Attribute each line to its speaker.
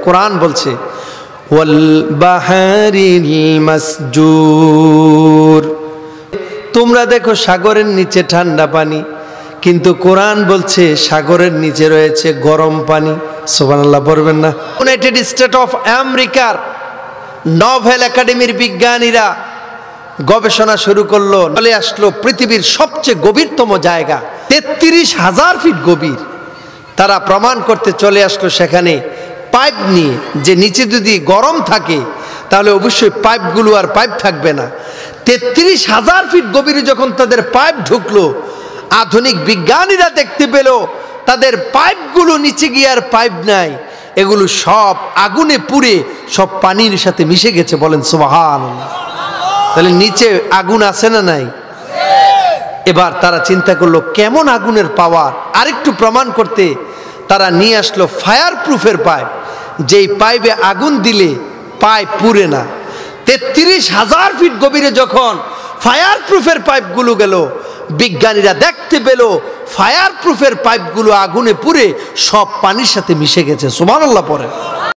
Speaker 1: কোরআন বলছে ওয়াল বাহারিল মাসজুর, তোমরা দেখো সাগরের নিচে ঠান্ডা পানি, কিন্তু কোরআন বলছে সাগরের নিচে রয়েছে গরম পানি। সুবহানাল্লাহ পড়বেন না? ইউনাইটেড স্টেট অফ আমেরিকার নোবেল একাডেমির বিজ্ঞানীরা গবেষণা শুরু করলো, চলে আসলো পৃথিবীর সবচেয়ে গভীরতম জায়গা 33,000 ফিট গভীর। তারা প্রমাণ করতে চলে আসলো সেখানে পাইপ নিয়ে, যে নিচে যদি গরম থাকে তাহলে অবশ্যই পাইপগুলো আর পাইপ থাকবে না। 33,000 ফিট গভীরে যখন তাদের পাইপ ঢুকলো, আধুনিক বিজ্ঞানীরা দেখতে পেল তাদের পাইপগুলো নিচে গিয়ে আর পাইপ নাই, এগুলো সব আগুনে পুড়ে সব পানির সাথে মিশে গেছে। বলেন সুবহানাল্লাহ। তাহলে নিচে আগুন আছে না নাই? এবার তারা চিন্তা করলো কেমন আগুনের পাওয়ার, আরেকটু প্রমাণ করতে তারা নিয়ে আসলো ফায়ার প্রুফের পাইপ, যেই পাইপে আগুন দিলে পাইপ পুড়ে না। 33,000 ফিট গভীরে যখন ফায়ার প্রুফের পাইপগুলো গেল, বিজ্ঞানীরা দেখতে পেল ফায়ার প্রুফের পাইপগুলো আগুনে পুড়ে সব পানির সাথে মিশে গেছে। সুবহানাল্লাহ পড়ে।